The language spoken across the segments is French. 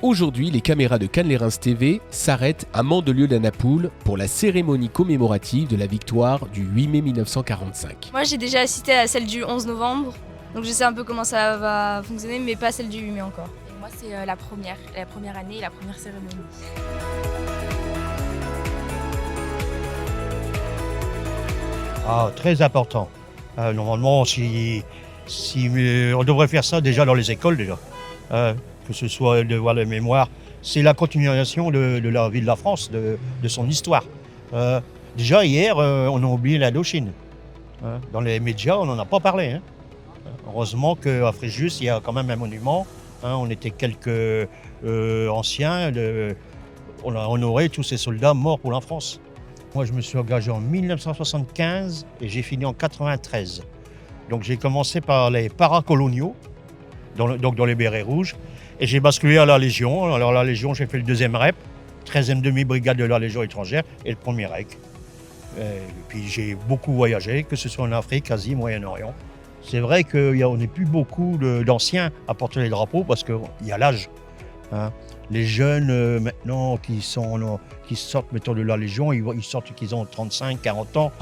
Aujourd'hui, les caméras de Cannes-les-Reims TV s'arrêtent à Mandelieu-la-Napoule pour la cérémonie commémorative de la victoire du 8 mai 1945. Moi j'ai déjà assisté à celle du 11 novembre, donc je sais un peu comment ça va fonctionner, mais pas celle du 8 mai encore. Et moi c'est la première année et la première cérémonie. Ah, très important. Normalement, si on devrait faire ça déjà dans les écoles déjà. Que ce soit le devoir de mémoire, c'est la continuation de la vie de la France, de son histoire. Déjà hier, on a oublié l'Indochine. Dans les médias, on n'en a pas parlé. Heureusement qu'à Fréjus, il y a quand même un monument. On était quelques anciens. On a honoré tous ces soldats morts pour la France. Moi, je me suis engagé en 1975 et j'ai fini en 93. Donc j'ai commencé par les paracoloniaux, donc dans les bérets rouges. Et j'ai basculé à la Légion. Alors la Légion, j'ai fait le 2e REP, 13e demi-brigade de la Légion étrangère et le 1er REC. Et puis j'ai beaucoup voyagé, que ce soit en Afrique, Asie, Moyen-Orient. C'est vrai qu'on n'est plus beaucoup d'anciens à porter les drapeaux parce qu'il y a l'âge. Les jeunes maintenant qui sortent mettons, de la Légion, ils sortent qu'ils ont 35, 40 ans.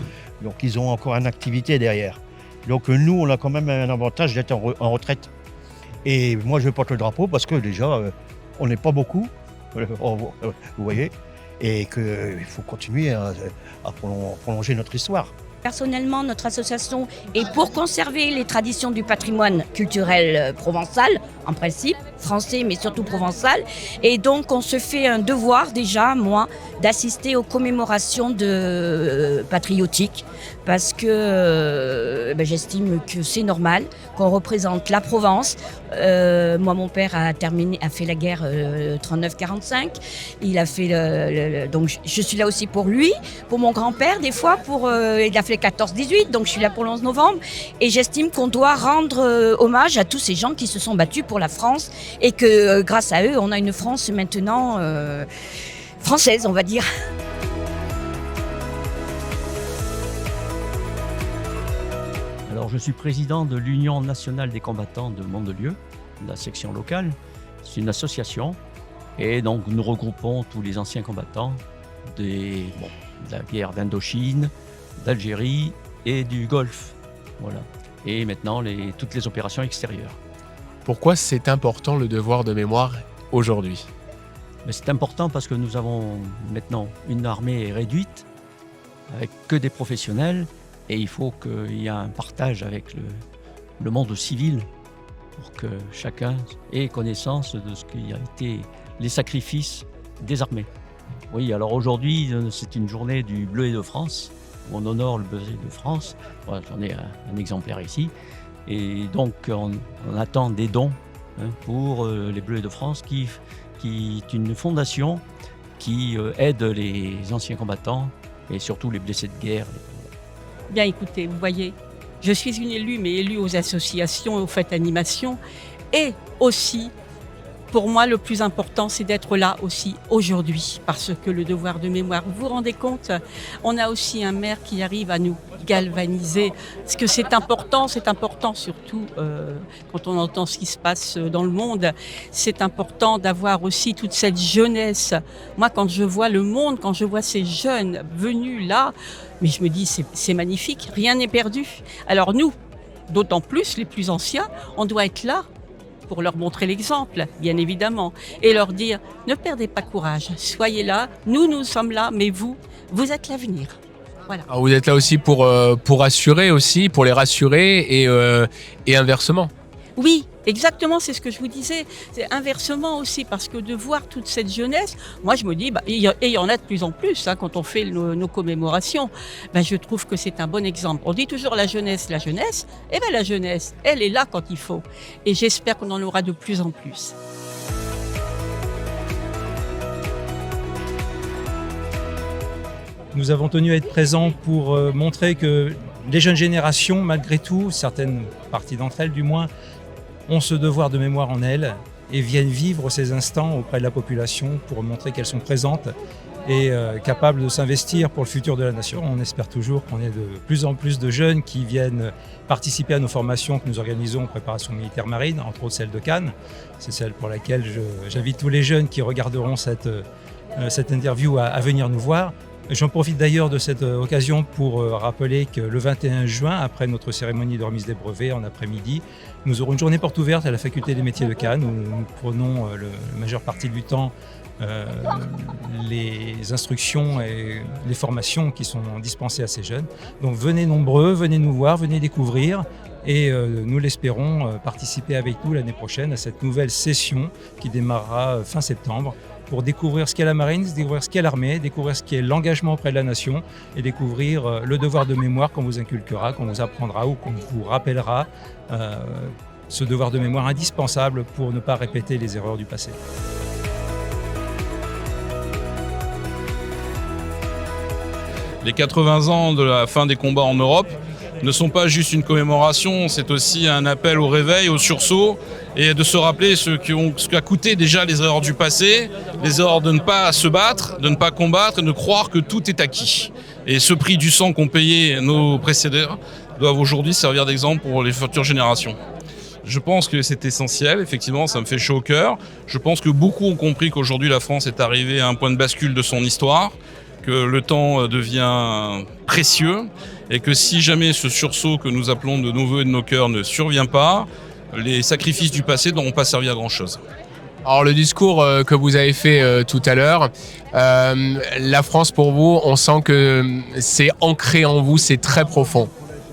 Donc ils ont encore une activité derrière. Donc nous, on a quand même un avantage d'être en retraite. Et moi, je porte le drapeau parce que déjà, on n'est pas beaucoup, vous voyez, et qu'il faut continuer à prolonger notre histoire. Personnellement, notre association est pour conserver les traditions du patrimoine culturel provençal, en principe, français mais surtout provençal. Et donc on se fait un devoir déjà, moi, d'assister aux commémorations patriotiques parce que j'estime que c'est normal qu'on représente la Provence. Moi, mon père a fait la guerre 39-45. Il a fait donc je suis là aussi pour lui, pour mon grand-père des fois, il a fait 14-18, donc je suis là pour le 11 novembre. Et j'estime qu'on doit rendre hommage à tous ces gens qui se sont battus pour la France et que grâce à eux, on a une France maintenant française, on va dire. Alors, je suis président de l'Union nationale des combattants de Mandelieu, la section locale. C'est une association et donc nous regroupons tous les anciens combattants de la guerre d'Indochine, d'Algérie et du Golfe. Voilà. Et maintenant, toutes les opérations extérieures. Pourquoi c'est important le devoir de mémoire aujourd'hui ? Mais c'est important parce que nous avons maintenant une armée réduite, avec que des professionnels, et il faut qu'il y ait un partage avec le monde civil pour que chacun ait connaissance de ce qui a été les sacrifices des armées. Oui, alors aujourd'hui, c'est une journée du Bleuet de France, où on honore le Bleuet de France. Voilà, j'en ai un exemplaire ici. Et donc, on attend des dons pour les Bleuets de France, qui est une fondation qui aide les anciens combattants et surtout les blessés de guerre. Bien écoutez, vous voyez, je suis une élue, mais élue aux associations, aux fêtes animations. Et aussi, pour moi, le plus important, c'est d'être là aussi aujourd'hui, parce que le devoir de mémoire, vous vous rendez compte, on a aussi un maire qui arrive à nous galvaniser, parce que c'est important surtout quand on entend ce qui se passe dans le monde, c'est important d'avoir aussi toute cette jeunesse. Moi, quand je vois le monde, quand je vois ces jeunes venus là, mais je me dis, c'est magnifique, rien n'est perdu. Alors nous, d'autant plus les plus anciens, on doit être là pour leur montrer l'exemple, bien évidemment, et leur dire, ne perdez pas courage, soyez là, nous sommes là, mais vous êtes l'avenir. Voilà. Alors vous êtes là aussi pour assurer aussi, pour les rassurer et inversement. Oui, exactement, c'est ce que je vous disais. C'est inversement aussi, parce que de voir toute cette jeunesse, moi je me dis, et il y en a de plus en plus quand on fait nos commémorations, je trouve que c'est un bon exemple. On dit toujours la jeunesse, et la jeunesse, elle est là quand il faut. Et j'espère qu'on en aura de plus en plus. Nous avons tenu à être présents pour montrer que les jeunes générations, malgré tout, certaines parties d'entre elles du moins, ont ce devoir de mémoire en elles et viennent vivre ces instants auprès de la population pour montrer qu'elles sont présentes et capable de s'investir pour le futur de la nation. On espère toujours qu'on ait de plus en plus de jeunes qui viennent participer à nos formations que nous organisons en préparation militaire marine, entre autres celle de Cannes. C'est celle pour laquelle j'invite tous les jeunes qui regarderont cette interview à venir nous voir. J'en profite d'ailleurs de cette occasion pour rappeler que le 21 juin, après notre cérémonie de remise des brevets en après-midi, nous aurons une journée porte ouverte à la Faculté des métiers de Cannes où nous prenons la majeure partie du temps les instructions et les formations qui sont dispensées à ces jeunes. Donc venez nombreux, venez nous voir, venez découvrir et nous l'espérons participer avec nous l'année prochaine à cette nouvelle session qui démarrera fin septembre pour découvrir ce qu'est la marine, découvrir ce qu'est l'armée, découvrir ce qu'est l'engagement auprès de la nation et découvrir le devoir de mémoire qu'on vous inculquera, qu'on vous apprendra ou qu'on vous rappellera, ce devoir de mémoire indispensable pour ne pas répéter les erreurs du passé. Les 80 ans de la fin des combats en Europe ne sont pas juste une commémoration, c'est aussi un appel au réveil, au sursaut et de se rappeler ce qu'a coûté déjà les erreurs du passé, les erreurs de ne pas se battre, de ne pas combattre et de croire que tout est acquis. Et ce prix du sang qu'ont payé nos précédents doivent aujourd'hui servir d'exemple pour les futures générations. Je pense que c'est essentiel, effectivement, ça me fait chaud au cœur. Je pense que beaucoup ont compris qu'aujourd'hui la France est arrivée à un point de bascule de son histoire, que le temps devient précieux et que si jamais ce sursaut que nous appelons de nos voeux et de nos cœurs ne survient pas, les sacrifices du passé n'auront pas servi à grand-chose. Alors le discours que vous avez fait tout à l'heure, la France pour vous, on sent que c'est ancré en vous, c'est très profond.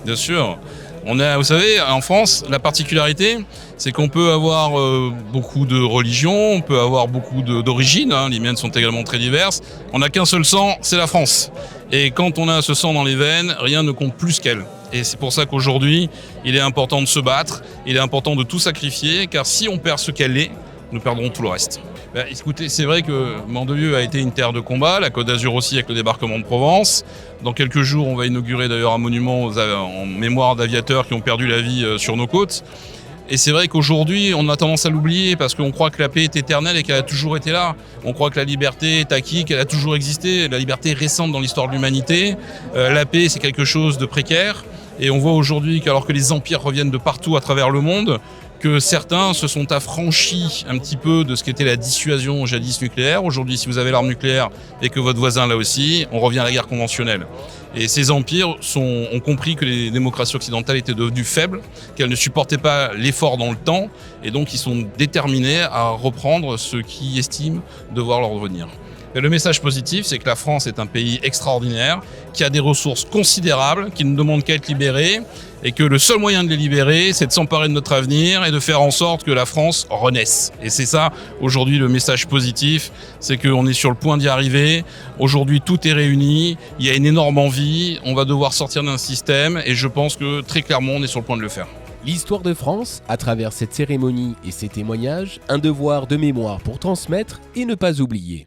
Bien sûr. Vous savez, en France, la particularité, c'est qu'on peut avoir beaucoup de religions, on peut avoir beaucoup d'origines, les miennes sont également très diverses. On n'a qu'un seul sang, c'est la France. Et quand on a ce sang dans les veines, rien ne compte plus qu'elle. Et c'est pour ça qu'aujourd'hui, il est important de se battre, il est important de tout sacrifier, car si on perd ce qu'elle est, nous perdrons tout le reste. Écoutez, c'est vrai que Mandelieu a été une terre de combat, la Côte d'Azur aussi avec le débarquement de Provence. Dans quelques jours, on va inaugurer d'ailleurs un monument en mémoire d'aviateurs qui ont perdu la vie sur nos côtes. Et c'est vrai qu'aujourd'hui, on a tendance à l'oublier parce qu'on croit que la paix est éternelle et qu'elle a toujours été là. On croit que la liberté est acquise, qu'elle a toujours existé. La liberté est récente dans l'histoire de l'humanité. La paix, c'est quelque chose de précaire. Et on voit aujourd'hui qu'alors que les empires reviennent de partout à travers le monde, que certains se sont affranchis un petit peu de ce qu'était la dissuasion jadis nucléaire. Aujourd'hui, si vous avez l'arme nucléaire et que votre voisin l'a aussi, on revient à la guerre conventionnelle. Et ces empires ont compris que les démocraties occidentales étaient devenues faibles, qu'elles ne supportaient pas l'effort dans le temps, et donc ils sont déterminés à reprendre ce qu'ils estiment devoir leur revenir. Et le message positif, c'est que la France est un pays extraordinaire, qui a des ressources considérables, qui ne demandent qu'à être libérées, et que le seul moyen de les libérer, c'est de s'emparer de notre avenir et de faire en sorte que la France renaisse. Et c'est ça, aujourd'hui, le message positif, c'est qu'on est sur le point d'y arriver. Aujourd'hui, tout est réuni, il y a une énorme envie, on va devoir sortir d'un système, et je pense que très clairement, on est sur le point de le faire. L'histoire de France, à travers cette cérémonie et ces témoignages, un devoir de mémoire pour transmettre et ne pas oublier.